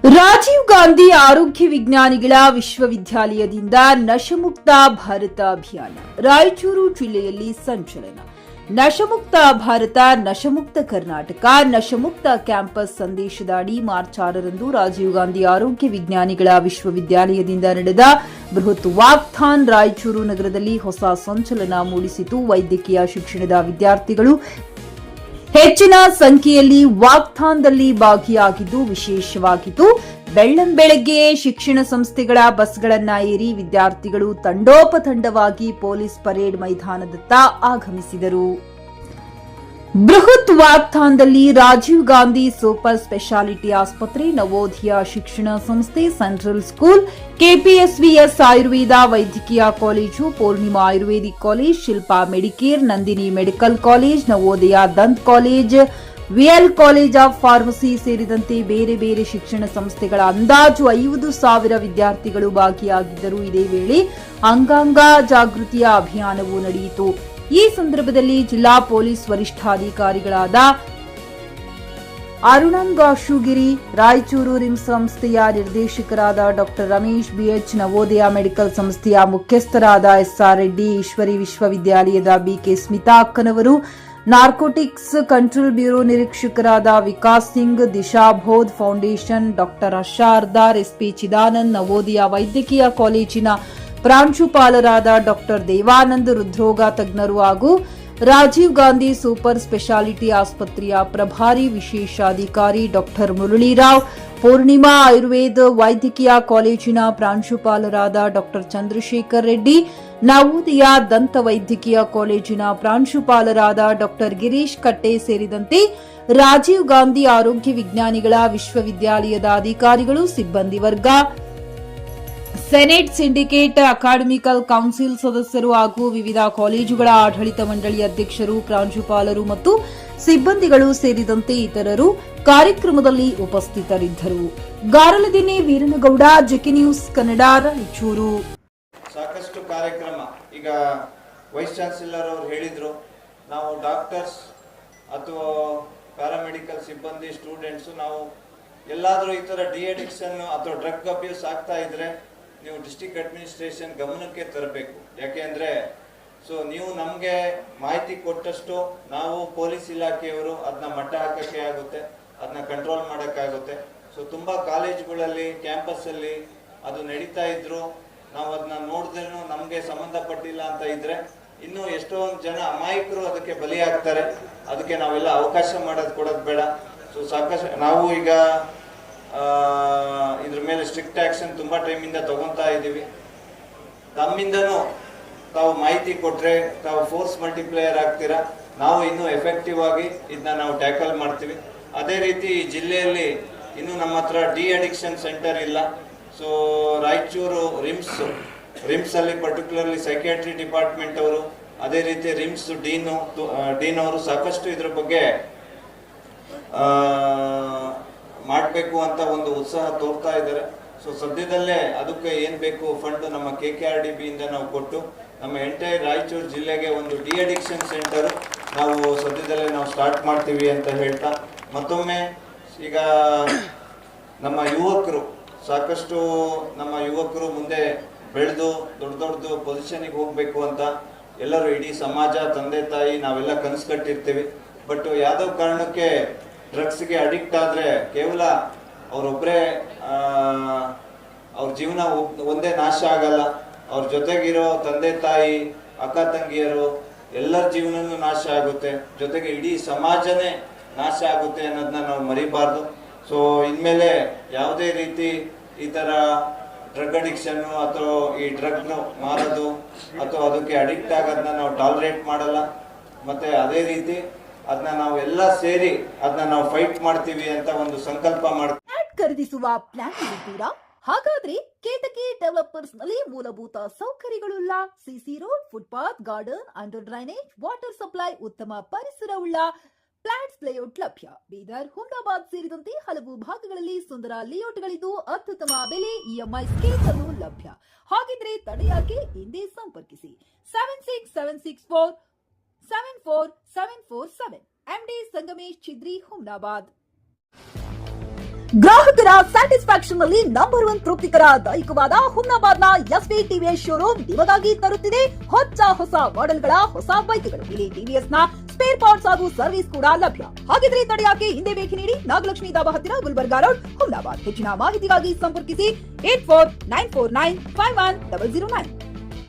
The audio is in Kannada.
ರಾಜೀವ್ ಗಾಂಧಿ ಆರೋಗ್ಯ ವಿಜ್ಞಾನಿಗಳ ವಿಶ್ವವಿದ್ಯಾಲಯದಿಂದ ನಶಮುಕ್ತ ಭಾರತ ಅಭಿಯಾನ ರಾಯಚೂರು ಜಿಲ್ಲೆಯಲ್ಲಿ ಸಂಚಲನ. ನಶಮುಕ್ತ ಭಾರತ, ನಶಮುಕ್ತ ಕರ್ನಾಟಕ, ನಶಮುಕ್ತ ಕ್ಯಾಂಪಸ್ ಸಂದೇಶದ ಅಡಿ ಮಾರ್ಚ್ 6ರಂದು ರಾಜೀವ್ ಗಾಂಧಿ ಆರೋಗ್ಯ ವಿಜ್ಞಾನಿಗಳ ವಿಶ್ವವಿದ್ಯಾಲಯದಿಂದ ನಡೆದ ಬೃಹತ್ ವಾಕ್ಥಾನ್ ರಾಯಚೂರು ನಗರದಲ್ಲಿ ಹೊಸ ಸಂಚಲನ ಮೂಡಿಸಿತು. ವೈದ್ಯಕೀಯ ಶಿಕ್ಷಣದ ವಿದ್ಯಾರ್ಥಿಗಳು ಹೆಚ್ಚಿನ ಸಂಖ್ಯೆಯಲ್ಲಿ ವಾಕ್ಥಾನ್ದಲ್ಲಿ ಭಾಗಿಯಾಗಿದ್ದು ವಿಶೇಷವಾಗಿತ್ತು. ಬೆಳ್ಳಂಬೆಳಗ್ಗೆ ಶಿಕ್ಷಣ ಸಂಸ್ಥೆಗಳ ಬಸ್ಗಳನ್ನ ಏರಿ ವಿದ್ಯಾರ್ಥಿಗಳು ತಂಡೋಪತಂಡವಾಗಿ ಪೊಲೀಸ್ ಪರೇಡ್ ಮೈದಾನದತ್ತ ಆಗಮಿಸಿದರು. ಬೃಹತ್ ವಾಕ್ಥಾನ್ದಲ್ಲಿ ರಾಜೀವ್ ಗಾಂಧಿ ಸೂಪರ್ ಸ್ಪೆಷಾಲಿಟಿ ಆಸ್ಪತ್ರೆ, ನವೋದಯ ಶಿಕ್ಷಣ ಸಂಸ್ಥೆ, ಸೆಂಟ್ರಲ್ ಸ್ಕೂಲ್, ಕೆಪಿಎಸ್ವಿಎಸ್ ಆಯುರ್ವೇದ ವೈದ್ಯಕೀಯ college, Poornima ayurvedic college, Shilpa Medicare, Nandini medical college, Navodaya ದಂತ್ college, VL college of pharmacy ಸೇರಿದಂತೆ ಬೇರೆ ಬೇರೆ ಶಿಕ್ಷಣ ಸಂಸ್ಥೆಗಳ ಅಂದಾಜು 50,000 ವಿದ್ಯಾರ್ಥಿಗಳು ಭಾಗಿಯಾಗಿದ್ದರು. ಇದೇ ವೇಳೆ ಅಂಗಾಂಗ ಜಾಗೃತಿಯ ಅಭಿಯಾನವೂ ನಡೆಯಿತು. ಈ ಸಂದರ್ಭದಲ್ಲಿ ಜಿಲ್ಲಾ ಪೊಲೀಸ್ ವರಿಷ್ಠಾಧಿಕಾರಿಗಳಾದ ಅರುಣಂಗಾಶುಗಿರಿ, ರಾಯಚೂರು ರಿಮ್ಸ್ ಸಂಸ್ಥೆಯ ನಿರ್ದೇಶಕರಾದ ಡಾ ರಮೇಶ್ ಬಿಎಚ್, ನವೋದಯ ಮೆಡಿಕಲ್ ಸಂಸ್ಥೆಯ ಮುಖ್ಯಸ್ಥರಾದ ಎಸ್ಆರ್ ರೆಡ್ಡಿ, ಈಶ್ವರಿ ವಿಶ್ವವಿದ್ಯಾಲಯದ ಬಿಕೆ ಸ್ಮಿತಾ ಅಕ್ಕನವರು, ನಾರ್ಕೋಟಿಕ್ಸ್ ಕಂಟ್ರೋಲ್ ಬ್ಯೂರೋ ನಿರೀಕ್ಷಕರಾದ ವಿಕಾಸ್ ಸಿಂಗ್, ದಿಶಾ ಬೋಧ್ ಫೌಂಡೇಶನ್ ಡಾ ಹರ್ಷ ಅರ್ದಾರ್, ಎಸ್ಪಿ ಚಿದಾನಂದ್, ನವೋದಯ ವೈದ್ಯಕೀಯ ಕಾಲೇಜಿನ ಪ್ರಾಂಶುಪಾಲರಾದ ಡಾ ದೇವಾನಂದ್, ಹೃದ್ರೋಗ ತಜ್ಞರು ಹಾಗೂ ರಾಜೀವ್ ಗಾಂಧಿ ಸೂಪರ್ ಸ್ಪೆಷಾಲಿಟಿ ಆಸ್ಪತ್ರೆಯ ಪ್ರಭಾರಿ ವಿಶೇಷಾಧಿಕಾರಿ ಡಾ ಮುರಳೀರಾವ್, ಪೂರ್ಣಿಮಾ ಆಯುರ್ವೇದ ವೈದ್ಯಕೀಯ ಕಾಲೇಜಿನ ಪ್ರಾಂಶುಪಾಲರಾದ ಡಾ ಚಂದ್ರಶೇಖರ್ ರೆಡ್ಡಿ, ನವೋದಯ ದಂತ ವೈದ್ಯಕೀಯ ಕಾಲೇಜಿನ ಪ್ರಾಂಶುಪಾಲರಾದ ಡಾ ಗಿರೀಶ್ ಕಟ್ಟೆ ಸೇರಿದಂತೆ ರಾಜೀವ್ ಗಾಂಧಿ ಆರೋಗ್ಯ ವಿಜ್ಞಾನಿಗಳ ವಿಶ್ವವಿದ್ಯಾಲಯದ ಅಧಿಕಾರಿಗಳು, ಸಿಬ್ಬಂದಿ ವರ್ಗ, ಸೆನೆಟ್, ಸಿಂಡಿಕೇಟ್, ಅಕಾಡೆಮಿಕಲ್ ಕೌನ್ಸಿಲ್ ಸದಸ್ಯರು ಹಾಗೂ ವಿವಿಧ ಕಾಲೇಜುಗಳ ಆಡಳಿತ ಮಂಡಳಿ ಅಧ್ಯಕ್ಷರು, ಪ್ರಾಂಶುಪಾಲರು ಮತ್ತು ಸಿಬ್ಬಂದಿಗಳು ಸೇರಿದಂತೆ ಇತರರು ಕಾರ್ಯಕ್ರಮದಲ್ಲಿ ಉಪಸ್ಥಿತರಿದ್ದರು. ಗಾರಲದಿನ್ನಿ ವೀರನಗೌಡ, ಜೆಕೆ ನ್ಯೂಸ್ ಕನ್ನಡ, ರಾಯಚೂರು. ಸಾಕಷ್ಟು ಕಾರ್ಯಕ್ರಮ ಈಗ ವೈಸ್ ಚಾನ್ಸಲರ್ ಅವರು ಹೇಳಿದ್ರು, ನಾವು ಡಾಕ್ಟರ್ಸ್ ಅಥವಾ ಪ್ಯಾರಾಮೆಡಿಕಲ್ ಸಿಬ್ಬಂದಿ, ಸ್ಟೂಡೆಂಟ್ಸ್, ನಾವು ಎಲ್ಲಾದರೂ ಈ ಥರ ಡಿ ಅಡಿಕ್ಷನ್ ಅಥವಾ ಡ್ರಗ್ ಅಬ್ಯೂಸ್ ಆಗ್ತಾ ಇದ್ರೆ ನೀವು ಡಿಸ್ಟ್ರಿಕ್ಟ್ ಅಡ್ಮಿನಿಸ್ಟ್ರೇಷನ್ ಗಮನಕ್ಕೆ ತರಬೇಕು. ಯಾಕೆಂದ್ರೆ ನೀವು ನಮಗೆ ಮಾಹಿತಿ ಕೊಟ್ಟಷ್ಟು ನಾವು ಪೊಲೀಸ್ ಇಲಾಖೆಯವರು ಅದನ್ನ ಮಟ್ಟ ಹಾಕಕ್ಕೆ ಆಗುತ್ತೆ, ಅದನ್ನ ಕಂಟ್ರೋಲ್ ಮಾಡೋಕ್ಕಾಗುತ್ತೆ. ತುಂಬಾ ಕಾಲೇಜುಗಳಲ್ಲಿ, ಕ್ಯಾಂಪಸ್ ಅಲ್ಲಿ ಅದು ನಡೀತಾ ಇದ್ರು, ನಾವು ಅದನ್ನ ನೋಡಿದ್ರೂ ನಮಗೆ ಸಂಬಂಧಪಟ್ಟಿಲ್ಲ ಅಂತ ಇದ್ರೆ ಇನ್ನೂ ಎಷ್ಟೊಂದು ಜನ ಅಮಾಯಕರು ಅದಕ್ಕೆ ಬಲಿಯಾಗ್ತಾರೆ. ಅದಕ್ಕೆ ನಾವೆಲ್ಲ ಅವಕಾಶ ಕೊಡೋದು ಬೇಡ. ಸಾಕಷ್ಟು ನಾವು ಈಗ ಇದ್ರ ಮೇಲೆ ಸ್ಟ್ರಿಕ್ಟ್ ಆಕ್ಷನ್ ತುಂಬಾ ಟೈಮಿಂದ ತಗೊಂತಾ ಇದ್ದೀವಿ. ತಮ್ಮಿಂದನೂ ತಾವು ಮಾಹಿತಿ ಕೊಟ್ರೆ ತಾವು ಫೋರ್ಸ್ ಮಲ್ಟಿಪ್ಲೇಯರ್ ಆಗ್ತೀರಾ, ನಾವು ಇನ್ನೂ ಎಫೆಕ್ಟಿವ್ ಆಗಿ ಇದನ್ನ ನಾವು ಟ್ಯಾಕಲ್ ಮಾಡ್ತೀವಿ. ಅದೇ ರೀತಿ ಜಿಲ್ಲೆಯಲ್ಲಿ ಇನ್ನೂ ನಮ್ಮ ಹತ್ರ ಡಿ ಅಡಿಕ್ಷನ್ ಸೆಂಟರ್ ಇಲ್ಲ. ರಾಯಚೂರು ರಿಮ್ಸ್ ಅಲ್ಲಿ ಪರ್ಟಿಕ್ಯುಲರ್ಲಿ ಸೈಕ್ಯಾಟ್ರಿ ಡಿಪಾರ್ಟ್ಮೆಂಟ್ ಅವರು, ಅದೇ ರೀತಿ ರಿಮ್ಸ್ ಡೀನ್ ಅವರು ಸಾಕಷ್ಟು ಇದ್ರ ಬಗ್ಗೆ ಮಾಡಬೇಕು ಅಂತ ಒಂದು ಉತ್ಸಾಹ ತೋರ್ತಾ ಇದ್ದಾರೆ. ಸದ್ಯದಲ್ಲೇ ಅದಕ್ಕೆ ಏನ್ ಬೇಕು ಫಂಡ್ ನಮ್ಮ KKRDB ಇಂದ ನಾವು ಕೊಟ್ಟು ನಮ್ಮ ಎಂಟೈರ್ ರಾಯಚೂರು ಜಿಲ್ಲೆಗೆ ಒಂದು ಡಿ ಅಡಿಕ್ಷನ್ ಸೆಂಟರ್ ನಾವು ಸದ್ಯದಲ್ಲೇ ನಾವು ಸ್ಟಾರ್ಟ್ ಮಾಡ್ತೀವಿ ಅಂತ ಹೇಳ್ತಾ, ಮತ್ತೊಮ್ಮೆ ಈಗ ನಮ್ಮ ಯುವಕರು ಸಾಕಷ್ಟು ನಮ್ಮ ಯುವಕರು ಮುಂದೆ ಬೆಳೆದು ದೊಡ್ಡ ಪೊಸಿಷನ್ಗೆ ಹೋಗ್ಬೇಕು ಅಂತ ಎಲ್ಲರೂ, ಇಡೀ ಸಮಾಜ, ತಂದೆ ತಾಯಿ ನಾವೆಲ್ಲ ಕನಸು ಕಟ್ಟಿರ್ತೀವಿ. ಬಟ್ ಯಾವ್ದೋ ಕಾರಣಕ್ಕೆ ಡ್ರಗ್ಸ್ಗೆ ಅಡಿಕ್ಟ್ ಆದ್ರೆ ಕೇವಲ ಅವರೊಬ್ಬರೇ ಅವ್ರ ಜೀವನ ಒಂದೇ ನಾಶ ಆಗಲ್ಲ, ಅವ್ರ ಜೊತೆಗಿರೋ ತಂದೆ ತಾಯಿ, ಅಕ್ಕ ತಂಗಿಯರು ಎಲ್ಲರ ಜೀವನನೂ ನಾಶ ಆಗುತ್ತೆ, ಜೊತೆಗೆ ಇಡೀ ಸಮಾಜನೇ ನಾಶ ಆಗುತ್ತೆ ಅನ್ನೋದನ್ನ ನಾವು ಮರಿಬಾರ್ದು. ಇನ್ಮೇಲೆ ಯಾವುದೇ ರೀತಿ ಈ ತರ ಡ್ರಗ್ ಅಡಿಕ್ಷನ್ ಅಥವಾ ಈ ಡ್ರಗ್ ಮಾರೋದು ಅಥವಾ ಅದಕ್ಕೆ ಅಡಿಕ್ಟ್ ಆಗೋದನ್ನ ನಾವು ಟಾಲರೇಟ್ ಮಾಡಲ್ಲ. ಮತ್ತೆ ಅದೇ ರೀತಿ ಅದನ್ನ ನಾವು ಎಲ್ಲ ಸೇರಿ ಅದನ್ನ ನಾವು ಫೈಟ್ ಮಾಡ್ತೀವಿ ಅಂತ ಒಂದು ಸಂಕಲ್ಪ ಮಾಡ್ತೀವಿ. ಖರೀದಿಸುವ ಪ್ಲಾನ್ ಇದ್ದೀರಾ? ಹಾಗಾದ್ರೆ ಕೇತಕಿ ಡೆವಲಪರ್ಸ್ ನಲ್ಲಿ ಮೂಲಭೂತ ಸೌಕರ್ಯಗಳುಳ್ಳ CC road, footpath, garden, under drainage, water supply, ಉತ್ತಮ ಪರಿಸರವುಳ್ಳ ಫ್ಲಾಟ್ಸ್ ಲೇಔಟ್ ಲಭ್ಯ. ಬೀದರ್, ಹುಮ್ನಾಬಾದ್ ಸೇರಿದಂತೆ ಹಲವು ಭಾಗಗಳಲ್ಲಿ ಸುಂದರ ಲೇಔಟ್ಗಳಿದ್ದು ಅತ್ಯುತ್ತಮ ಬೆಲೆ, ಇಎಂಐ ಸ್ಕೀಮ್ಸ್ ಅನ್ನು ಲಭ್ಯ. ಹಾಗಿದ್ರೆ ತಡೆಯಾಕೆ? ಹಿಂದೆ ಸಂಪರ್ಕಿಸಿ 7676474747 MD ಸಂಗಮೇಶ್ ಚಿದ್ರಿ, ಹುಮ್ನಾಬಾದ್. ಗ್ರಾಹಕರ ಸ್ಯಾಟಿಸ್ಫ್ಯಾಕ್ಷನ್ ನಲ್ಲಿ ನಂಬರ್ 1 ತೃಪ್ತಿಕರ ದೈಹಿಕವಾದ ಹುಮ್ನಾಬಾದ್ನ ಎಸ್ವಿ ಟಿವಿಎಸ್ ಶೋರೂಮ್ ನಿಮಗಾಗಿ ತರುತ್ತಿದೆ ಹೊಸ ಮಾಡೆಲ್ಗಳ ಹೊಸ ಬೈಕ್ಗಳು. ಇಲ್ಲಿ ಟಿವಿಎಸ್ ನ ಸ್ಪೇರ್ ಪಾರ್ಟ್ಸ್ ಹಾಗೂ ಸರ್ವಿಸ್ ಕೂಡ ಲಭ್ಯ. ಹಾಗಿದ್ರೆ ತಡೆಯಾಕೆ ಹಿಂದೆ ಭೇಟಿ ನೀಡಿ ನಾಗಲಕ್ಷ್ಮಿ ದಾಬಾ ಹತ್ತಿರ ಗುಲ್ಬರ್ಗಾ ರೋಡ್, ಹುಮ್ನಾಬಾದ್. ಹೆಚ್ಚಿನ ಮಾಹಿತಿಗಾಗಿ ಸಂಪರ್ಕಿಸಿ 8494951009.